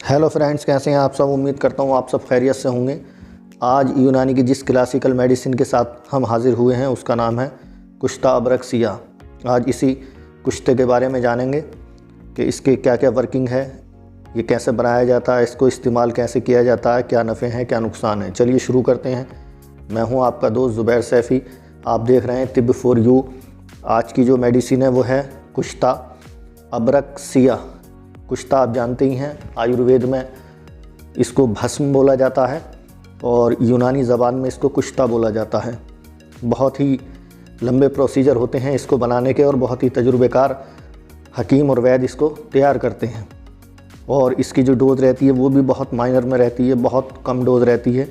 Hello friends, कैसे हैं आप सब। उम्मीद करता हूँ आप सब खैरियत से होंगे। आज यूनानी की जिस क्लासिकल मेडिसिन के साथ हम हाजिर हुए हैं उसका नाम है कुश्ता अबरक्सिया। आज इसी कुश्ते के बारे में जानेंगे कि इसके क्या क्या वर्किंग है, ये कैसे बनाया जाता है, इसको इस्तेमाल कैसे किया जाता है, क्या नफ़े हैं क्या नुकसान हैं। चलिए शुरू करते हैं। मैं हूँ आपका दोस्त ज़ुबैर सैफ़ी। आप देख रहे हैं तिब फॉर यू। आज की जो मेडिसिन है वो है कुश्ता अबरक्सिया। कुश्ता आप जानते ही हैं, आयुर्वेद में इसको भस्म बोला जाता है और यूनानी ज़बान में इसको कुश्ता बोला जाता है। बहुत ही लंबे प्रोसीजर होते हैं इसको बनाने के और बहुत ही तजुर्बेकार हकीम और वैद्य इसको तैयार करते हैं। और इसकी जो डोज़ रहती है वो भी बहुत माइनर में रहती है, बहुत कम डोज़ रहती है।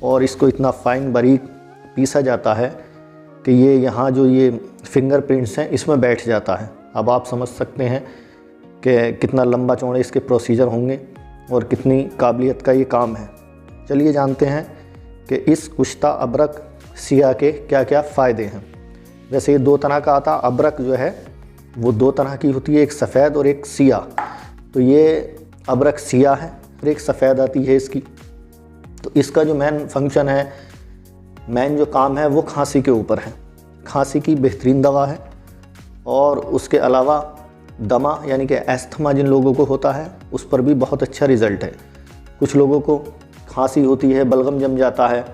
और इसको इतना फाइन बारीक पीसा जाता है कि ये यहाँ जो ये फिंगरप्रिंट्स हैं इसमें बैठ जाता है। अब आप समझ सकते हैं कि कितना लंबा चौड़े इसके प्रोसीजर होंगे और कितनी काबिलियत का ये काम है। चलिए जानते हैं कि इस कुश्ता अबरक्सिया के क्या क्या फ़ायदे हैं। वैसे ये दो तरह का आता। अबरक जो है वो दो तरह की होती है, एक सफ़ेद और एक सिया। तो ये अबरक्सिया है और एक सफ़ेद आती है इसकी। तो इसका जो मेन फंक्शन है, मेन जो काम है वो खांसी के ऊपर है। खांसी की बेहतरीन दवा है। और उसके अलावा दमा यानी कि एस्थमा जिन लोगों को होता है उस पर भी बहुत अच्छा रिज़ल्ट है। कुछ लोगों को खांसी होती है, बलगम जम जाता है,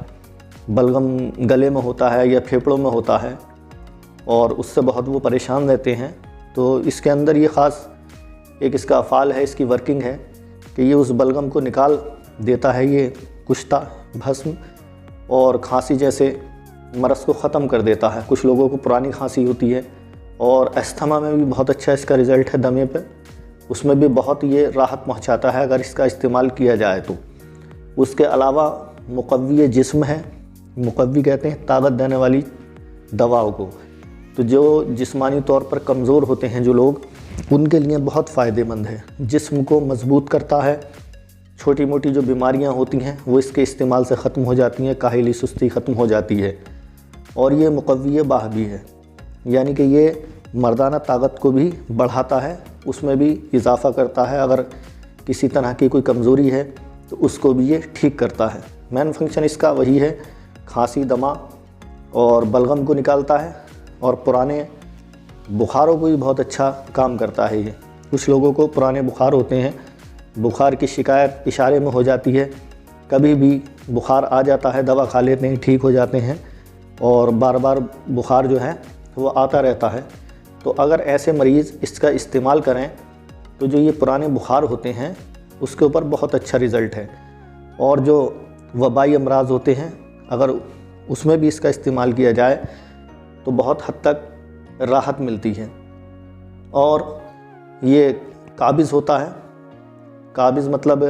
बलगम गले में होता है या फेफड़ों में होता है और उससे बहुत वो परेशान रहते हैं। तो इसके अंदर ये ख़ास एक इसका अफ़ाल है, इसकी वर्किंग है कि ये उस बलगम को निकाल देता है ये कुश्ता भस्म, और खांसी जैसे मरज़ को ख़त्म कर देता है। कुछ लोगों को पुरानी खांसी होती है और अस्थमा में भी बहुत अच्छा इसका रिज़ल्ट है, दमे पे उसमें भी बहुत ये राहत पहुंचाता है अगर इसका इस्तेमाल किया जाए तो। उसके अलावा मुक़व्वी जिस्म है। मुक़व्वी कहते हैं ताकत देने वाली दवाओं को। तो जो जिस्मानी तौर पर कमज़ोर होते हैं जो लोग, उनके लिए बहुत फ़ायदेमंद है। जिस्म को मज़बूत करता है। छोटी मोटी जो बीमारियां होती हैं वो इसके इस्तेमाल से ख़त्म हो जाती हैं। काहिली सुस्ती ख़त्म हो जाती है। और ये मुक़व्वी बाह भी है, यानी कि ये मर्दाना ताकत को भी बढ़ाता है, उसमें भी इजाफ़ा करता है। अगर किसी तरह की कोई कमज़ोरी है तो उसको भी ये ठीक करता है। मेन फंक्शन इसका वही है, खांसी दमा और बलगम को निकालता है और पुराने बुखारों को भी बहुत अच्छा काम करता है ये। कुछ लोगों को पुराने बुखार होते हैं, बुखार की शिकायत इशारे में हो जाती है, कभी भी बुखार आ जाता है, दवा खा लेते हैं, ठीक हो जाते हैं और बार बार बुखार जो है वो आता रहता है। तो अगर ऐसे मरीज़ इसका इस्तेमाल करें तो जो ये पुराने बुखार होते हैं उसके ऊपर बहुत अच्छा रिज़ल्ट है। और जो वबाई अमराज होते हैं अगर उसमें भी इसका इस्तेमाल किया जाए तो बहुत हद तक राहत मिलती है। और ये काबिज़ होता है। काबिज़ मतलब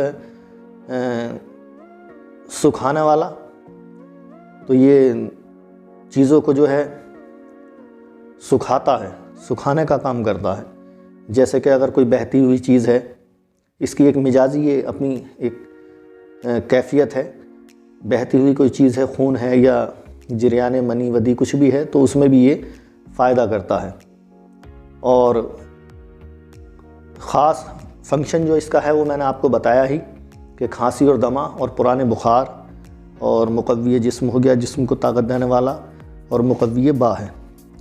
सुखाने वाला। तो ये चीज़ों को जो है सुखाता है, सुखाने का काम करता है। जैसे कि अगर कोई बहती हुई चीज़ है, इसकी एक मिजाजी ये अपनी एक कैफियत है। बहती हुई कोई चीज़ है, खून है या जरियान मनी वदी कुछ भी है, तो उसमें भी ये फ़ायदा करता है। और ख़ास फंक्शन जो इसका है वो मैंने आपको बताया ही कि खांसी और दमा और पुराने बुखार, और मुक़व्वी जिस्म हो गया, जिस्म को ताकत देने वाला, और मुक़व्वी बाह है।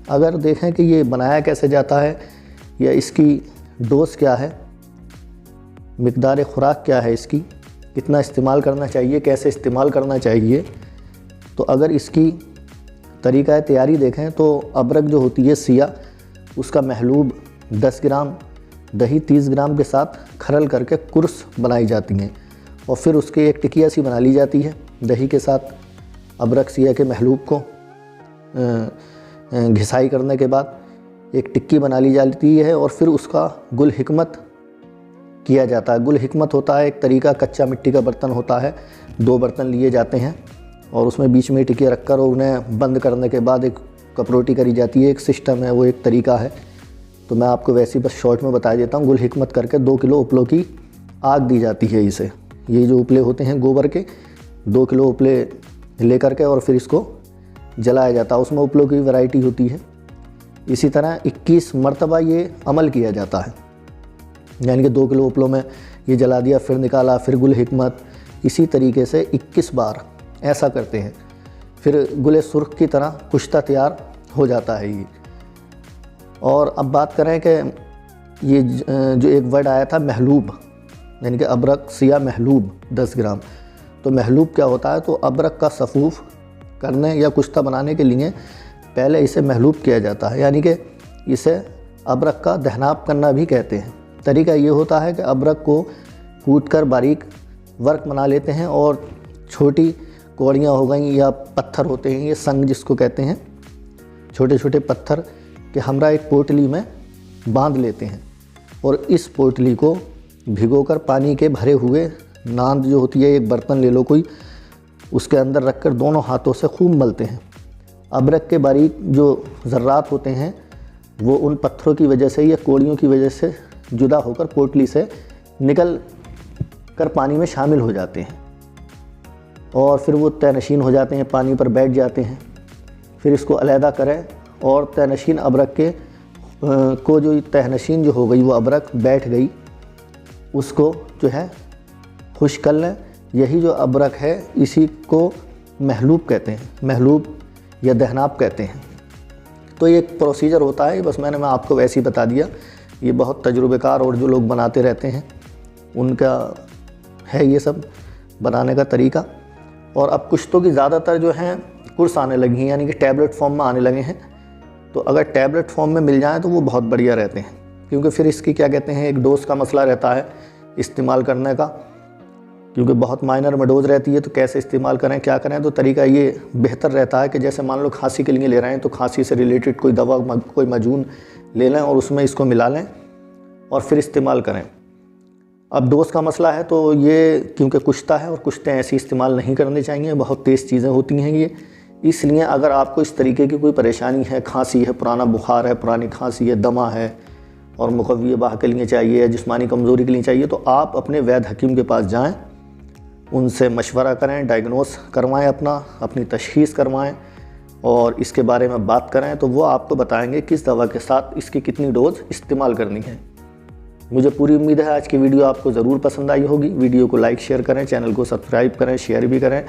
अगर देखें कि ये बनाया कैसे जाता है या इसकी डोज़ क्या है, मिक़दार खुराक क्या है, इसकी कितना इस्तेमाल करना चाहिए, कैसे इस्तेमाल करना चाहिए, तो अगर इसकी तरीक़ा तैयारी देखें तो अबरक जो होती है सिया, उसका महलूब 10 ग्राम दही 30 ग्राम के साथ खरल करके कुर्स बनाई जाती हैं और फिर उसकी एक टिकिया सी बना ली जाती है। दही के साथ अबरक सिया के महलूब को घिसाई करने के बाद एक टिक्की बना ली जाती है और फिर उसका गुल हिकमत किया जाता है। गुल हिकमत होता है एक तरीका, कच्चा मिट्टी का बर्तन होता है, 2 बर्तन लिए जाते हैं और उसमें बीच में टिक्की रखकर और उन्हें बंद करने के बाद एक कपरोटी करी जाती है। एक सिस्टम है, वो एक तरीका है। तो मैं आपको वैसे ही बस शॉर्ट में बता देता हूँ। गुल हिकमत करके 2 किलो उपलों की आग दी जाती है इसे। ये जो उपले होते हैं गोबर के, 2 किलो उपले लेकर के और फिर इसको जलाया जाता है। उसमें उपलों की वैरायटी होती है। इसी तरह 21 मरतबा ये अमल किया जाता है, यानी कि 2 किलो उपलों में ये जला दिया, फिर निकाला, फिर गुल हिकमत, इसी तरीके से 21 बार ऐसा करते हैं। फिर गुले सुर्ख की तरह कुश्ता तैयार हो जाता है ये। और अब बात करें कि ये जो एक वर्ड आया था महलूब, यानी कि अबरक सिया महलूब 10 ग्राम। तो महलूब क्या होता है? तो अबरक का सफ़ूफ करने या कुश्ता बनाने के लिए पहले इसे महलूब किया जाता है, यानी कि इसे अबरक का दहनाप करना भी कहते हैं। तरीका ये होता है कि अबरक को कूटकर बारीक वर्क बना लेते हैं और छोटी कौड़ियाँ हो गई या पत्थर होते हैं, ये संग जिसको कहते हैं, छोटे छोटे पत्थर के हमरा एक पोटली में बांध लेते हैं और इस पोटली को भिगोकर पानी के भरे हुए नांद जो होती है, एक बर्तन ले लो कोई, उसके अंदर रखकर दोनों हाथों से खूब मलते हैं। अबरक के बारीक जो ज़र्रात होते हैं वो उन पत्थरों की वजह से या कोड़ियों की वजह से जुदा होकर पोटली से निकल कर पानी में शामिल हो जाते हैं और फिर वो तयनशीन हो जाते हैं, पानी पर बैठ जाते हैं। फिर इसको अलहदा करें और तयनशीन अबरक के को जो तहनशीन जो हो गई, वो अबरक बैठ गई, उसको जो है खुश्क कर लें। यही जो अबरक है इसी को महलूब कहते हैं, महलूब या दहनाप कहते हैं। तो ये एक प्रोसीजर होता है, बस मैं आपको वैसे ही बता दिया। ये बहुत तजुर्बेकार और जो लोग बनाते रहते हैं उनका है ये सब बनाने का तरीका। और अब कुश्तों की ज़्यादातर जो हैं कुर्स आने लगी हैं, यानी कि टैबलेट फॉर्म में आने लगे हैं। तो अगर टैबलेट फॉर्म में मिल जाए तो वो बहुत बढ़िया रहते हैं, क्योंकि फिर इसकी क्या कहते हैं, एक डोज का मसला रहता है इस्तेमाल करने का, क्योंकि बहुत माइनर में डोज रहती है। तो कैसे इस्तेमाल करें, क्या करें? तो तरीका ये बेहतर रहता है कि जैसे मान लो खांसी के लिए ले रहे हैं तो खांसी से रिलेटेड कोई दवा, कोई माजून ले लें और उसमें इसको मिला लें और फिर इस्तेमाल करें। अब डोज का मसला है तो ये क्योंकि कुश्ता है और कुश्ते ऐसी इस्तेमाल नहीं करनी चाहिए, बहुत तेज़ चीज़ें होती हैं ये। इसलिए अगर आपको इस तरीके की कोई परेशानी है, खांसी है, पुराना बुखार है, पुरानी खांसी है, दमा है और मुकव्वी बाह के लिए चाहिए, जिस्मानी कमज़ोरी के लिए चाहिए, तो आप अपने वैद हकीम के पास जाएं, उनसे मशवरा करें, डायग्नोस करवाएं, अपनी तशख़ीस करवाएं और इसके बारे में बात करें। तो वो आपको बताएंगे किस दवा के साथ इसकी कितनी डोज इस्तेमाल करनी है। मुझे पूरी उम्मीद है आज की वीडियो आपको ज़रूर पसंद आई होगी। वीडियो को लाइक शेयर करें, चैनल को सब्सक्राइब करें, शेयर भी करें।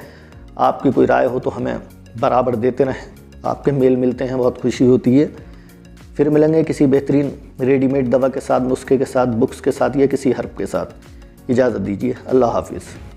आपकी कोई राय हो तो हमें बराबर देते रहें, आपके मेल मिलते हैं, बहुत खुशी होती है। फिर मिलेंगे किसी बेहतरीन रेडीमेड दवा के साथ, नुस्खे के साथ, बुक्स के साथ या किसी हर्ब के साथ। इजाज़त दीजिए, अल्लाह हाफिज़।